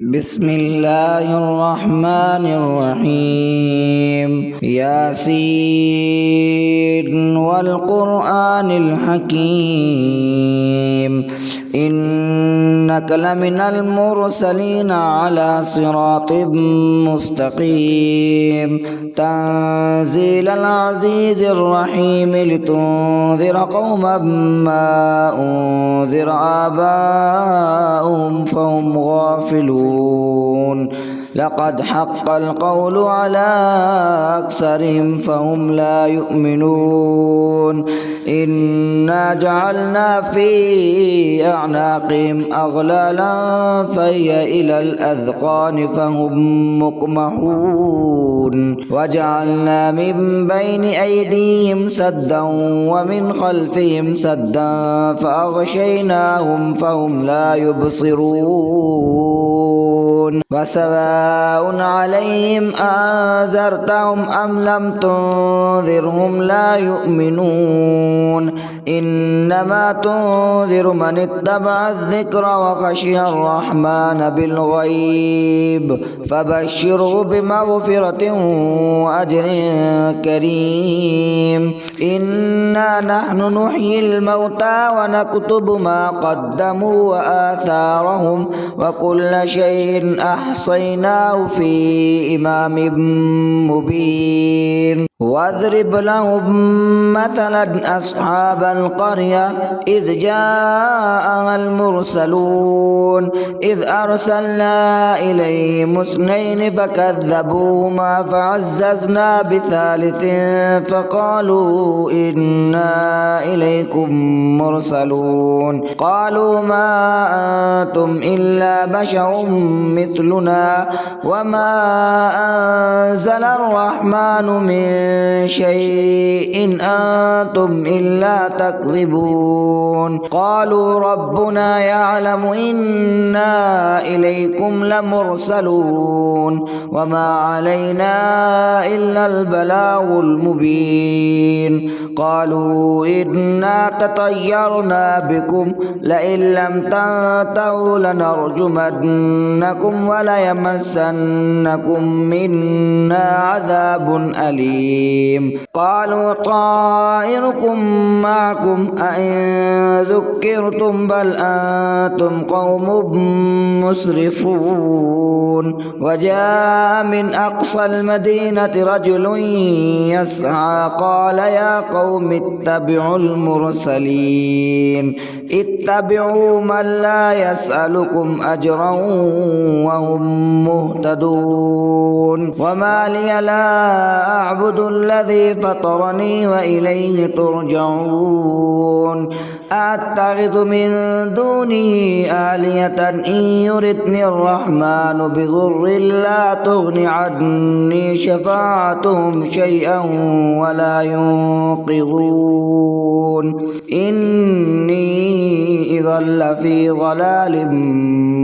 بسم الله الرحمن الرحيم ياسين والقرآن الحكيم إنك لمن المرسلين على صراط مستقيم تنزيل العزيز الرحيم لتنذر قوما ما أنذر آباؤهم فهم غافلون لقد حق القول على أكثرهم فهم لا يؤمنون إنا جعلنا في أعناقهم أغلالا فهي إلى الأذقان فهم مقمحون وجعلنا من بين أيديهم سدا ومن خلفهم سدا فأغشيناهم فهم لا يبصرون وسواء عليهم أنذرتهم أم لم تنذرهم لا يؤمنون إنما تنذر من اتبع الذكر وخشي الرحمن بالغيب فبشره بمغفرة وأجر كريم إنا نحن نحيي الموتى ونكتب ما قدموا وآثارهم وكل شيء أحصيناه في إمام مبين واضرب لهم مثلا أصحاب القرية إذ جاءها المرسلون إذ أرسلنا إليهم اثنين فكذبوهما فعززنا بثالث فقالوا إنا إليكم مرسلون قالوا ما أنتم إلا بشر مثلنا وما أنزل الرحمن من شيء أنتم إلا تكذبون قالوا ربنا يعلم إنا إليكم لمرسلون وما علينا إلا البلاغ المبين قالوا إنا تطيرنا بكم لئن لم تنتهوا لنرجمنكم وليمسنكم منا عذاب أليم قالوا طائركم معكم أئن ذكرتم بل أنتم قوم مسرفون وجاء من أقصى المدينة رجل يسعى قال يا قوم اتبعوا المرسلين اتبعوا من لا يسألكم أجرا وهم مهتدون وما لي لا أعبد الذي فطرني وإليه ترجعون أتخذ من دونه آلهة إن يردني الرحمن بضر لا تغن عني شفاعتهم شيئا ولا ينقذون إني إذا لفي ضلال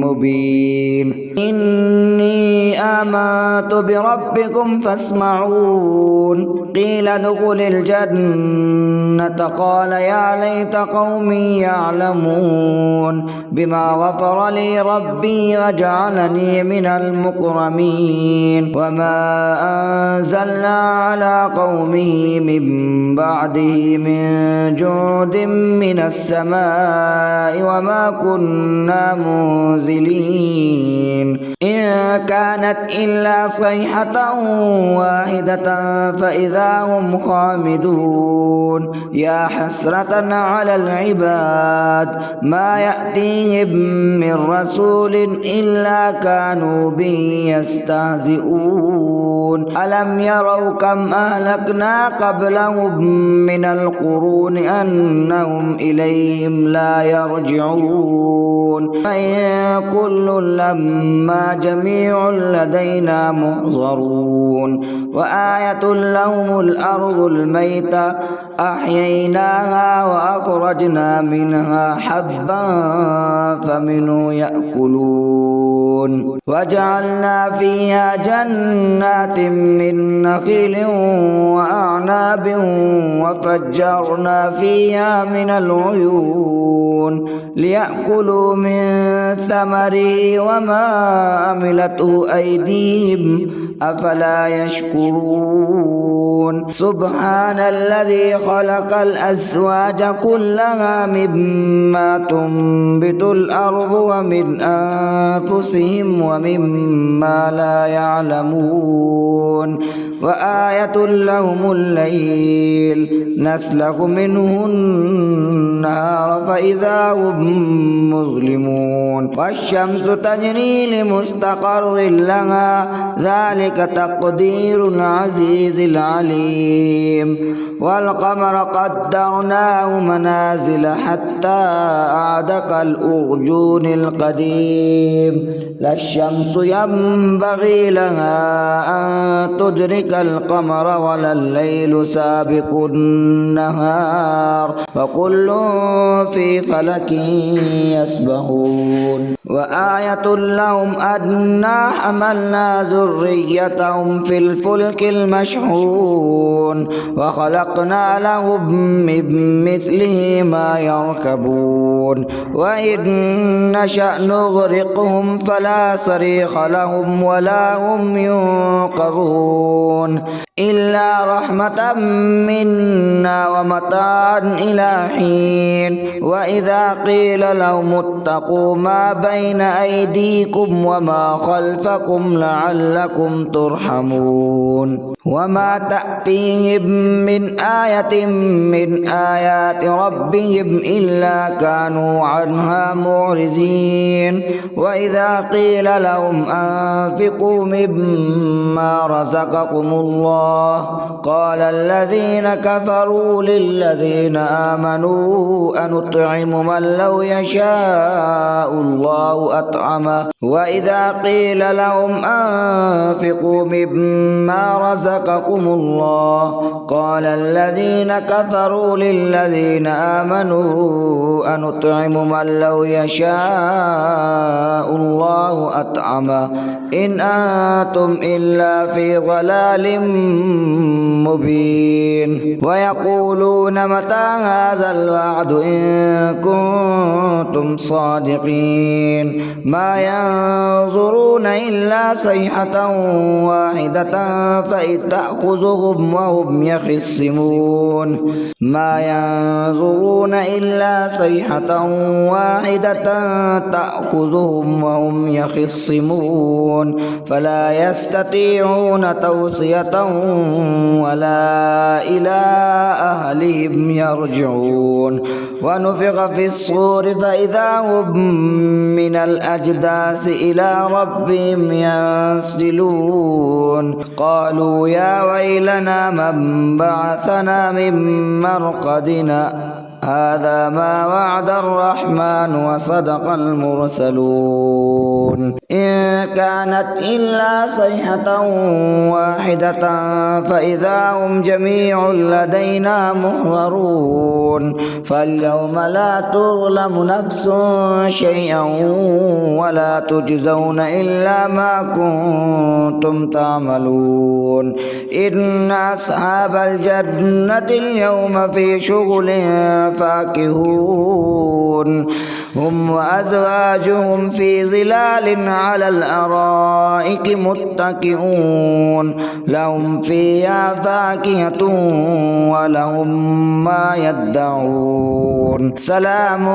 مبين إني آمنت بربكم فاسمعون قيل ادخل الجنة قال يا ليت قومي يعلمون بما غفر لي ربي وجعلني من المكرمين وما أنزلنا على قومه من بعده من جود من السماء وما كنا منزلين إن كانت إلا صيحة واحدة فإذا هم خامدون يا حسرة على العباد ما يأتيهم من رسول إلا كانوا به يستهزئون ألم يروا كم أهلكنا قبلهم من القرون أنهم إليهم لا يرجعون إن كل لما جميع لدينا محضرون وآية لهم الأرض الميتة أحييناها وأخرجنا منها حبا فمنه يأكلون وجعلنا فيها جنات من نخيل وأعناب وفجرنا فيها من العيون ليأكلوا من ثمره وما عملته أيديهم أفلا يشكرون سبحان الذي خلق الأزواج كلها مما تنبت الأرض ومن أنفسهم ومما لا يعلمون وآية لهم الليل نسلخ منه النهار فإذا هم مظلمون والشمس تجري لمستقر لها ذلك تقدير العزيز العليم والقمر قدرناه منازل حتى أعد كالأرجون القديم لا الشمس ينبغي لها أن تدرك القمر ولا الليل سابق النهار وكل في فلك يسبحون وآية لهم أنا حملنا ذريتهم في الفلك المشحون وخلقنا لهم من مثله ما يركبون وإن نشأ نغرقهم فلا صريخ لهم ولا هم ينقذون إلا رحمة منا ومتاعا إلى حين وإذا قيل لهم اتقوا ما بين أيديكم وما خلفكم لعلكم ترحمون وما تأتيهم من آية من آيات ربهم إلا كانوا عنها معرضين وإذا قيل لهم أنفقوا مما رزقكم الله قال الذين كفروا للذين آمنوا أنطعم من لو يشاء الله أطعمه وإذا قيل لهم أنفقوا مما رزقكم الله قال الذين كفروا للذين آمنوا أنطعم من لو يشاء الله أطعمه إن أنتم إلا في ضلال مبين ويقولون متى هذا الوعد إن كنتم صادقين ما ينظرون إلا صيحة واحدة فإذ تأخذهم وهم يخصمون ما ينظرون إلا صيحة واحدة تأخذهم وهم يخصمون فلا يستطيعون توصية ولا إلى أهلهم يرجعون ونفخ في الصور فإذا هم من الأجداث إلى ربهم ينسلون قالوا يا ويلنا من بعثنا من مرقدنا هذا ما وعد الرحمن وصدق المرسلون إن كانت إلا صيحة واحدة فإذا هم جميع لدينا محضرون فاليوم لا تظلم نفس شيئا ولا تجزون إلا ما كنتم تعملون إن أصحاب الجنة اليوم في شغل فاكهون هم وأزواجهم في ظلال على الأرائك متكئون لهم فيها فاكهة ولهم ما يدعون سلام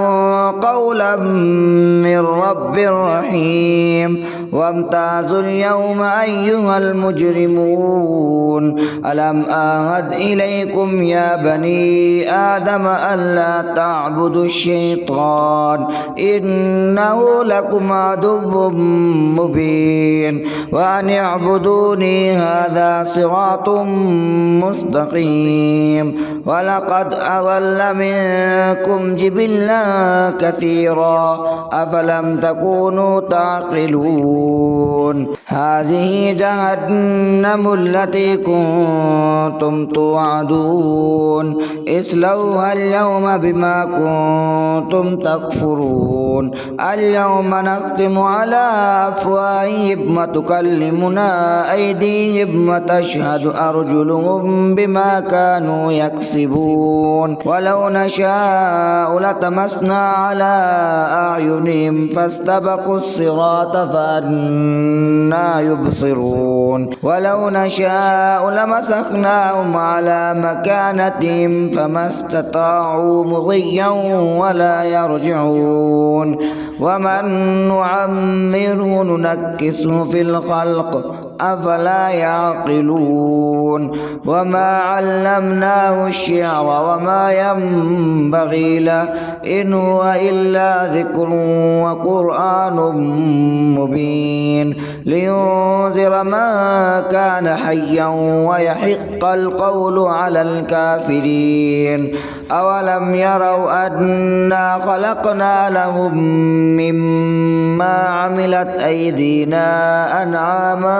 قولا من رب رحيم وامتازوا اليوم أيها المجرمون ألم أعهد إليكم يا بني آدم ألا تعبدوا الشيطان إنه لكم عدو مبين وأن اعبدوني هذا صراط مستقيم ولقد أضل منكم جبلا كثيرا أفلم تكونوا تعقلون هذه جهنم التي كنتم توعدون اصلوها اليوم بما كنتم تكفرون اليوم نختم على أفواههم وتكلمنا أيديهم وتشهد أرجلهم بما كانوا يكسبون ولو نشاء لطمسنا على أعينهم فاستبقوا الصراط فأنى يبصرون ولو نشاء لمسخناهم على مكانتهم فما استطاعوا مضيا ولا يرجعون ومن نعمره ننكسه في الخلق أفلا يعقلون وما علمناه الشعر وما ينبغي له إن هو إلا ذكر وقرآن مبين لينذر من كان حيا ويحق القول على الكافرين أولم يروا أنا خلقنا لهم مما عملت أيدينا أنعاما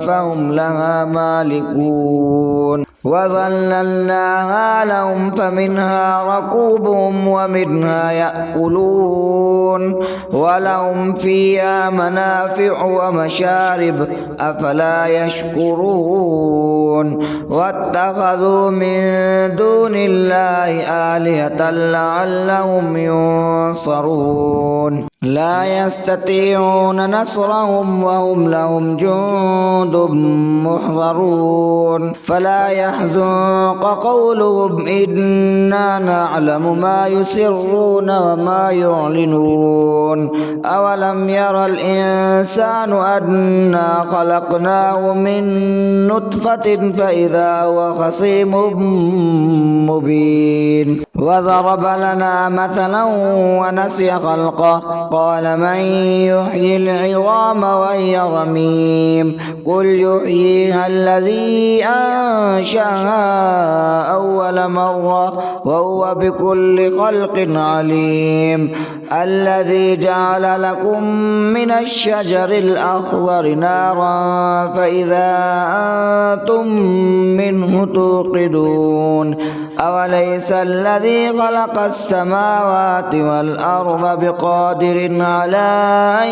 فهم لها مالكون وظللناها لهم فمنها ركوبهم ومنها يأكلون ولهم فيها منافع ومشارب أفلا يشكرون واتخذوا من دون الله آلهة لعلهم ينصرون لا يستطيعون نصرهم وهم لهم جند محضرون فلا يحزنك قولهم إنا نعلم ما يسرون وما يعلنون أولم ير الإنسان أنا خلقناه من نطفة فإذا هو خصيم مبين وضرب لنا مثلا ونسي خلقه قال من يحيي العظام وهي رميم قل يحييها الذي أنشأها أول مرة وهو بكل خلق عليم الذي جعل لكم من الشجر الأخضر نارا فإذا أنتم منه توقدون أوليس الذي خلق السماوات والأرض بقادر على أن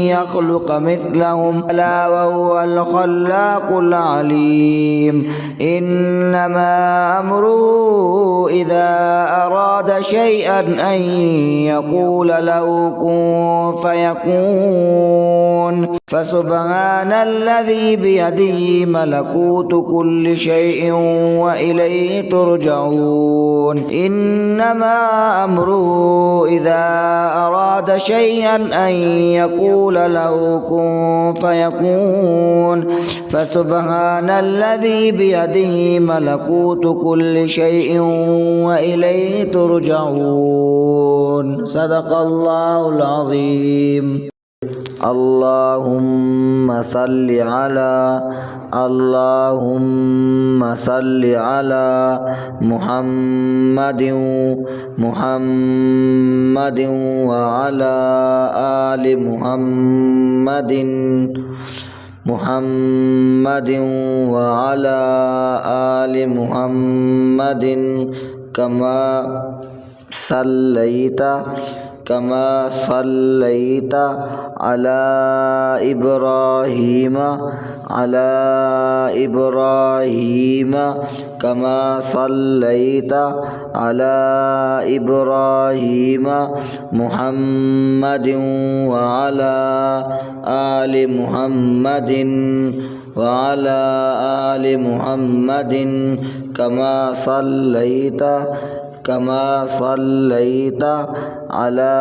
يخلق مثلهم ألا وهو الخلاق العليم إنما أمره إذا أراد شيئا أن يقول له كن فيكون فسبحان الذي بيده ملكوت كل شيء وإليه ترجعون إنما أمره إذا أراد شيئا أن يقول له كن فيكون فسبحان الذي بيده ملكوت كل شيء وإليه ترجعون صدق الله العظيم اللهم صل على محمد وعلى آل محمد وعلى آل محمد كما صليت على إبراهيم كما صليت على إبراهيم محمد وعلى آل محمد كما صليت على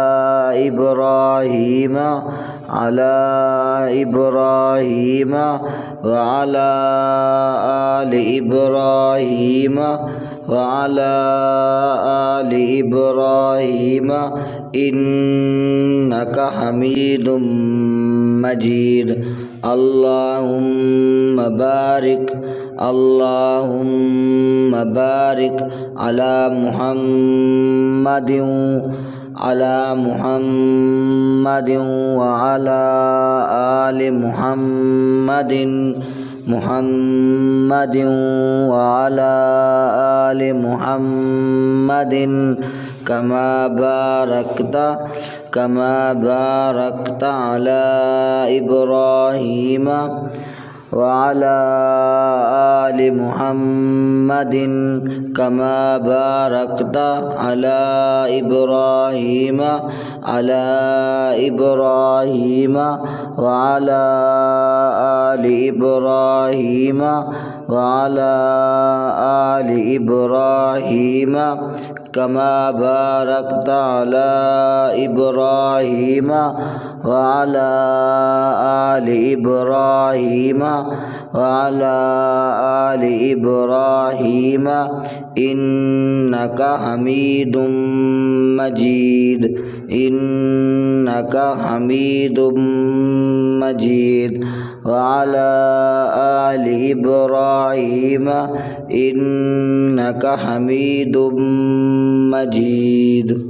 إبراهيم وعلى آل إبراهيم إنك حميد مجيد اللهم بارك على محمد وعلى آل محمد وعلى آل محمد كما باركت على إبراهيم وعلى آل محمد كما باركت على إبراهيم وعلى آل إبراهيم كما باركت على إبراهيم وعلى آل إبراهيم إنك حميد مجيد وعلى آل إبراهيم إنك حميد مجيد.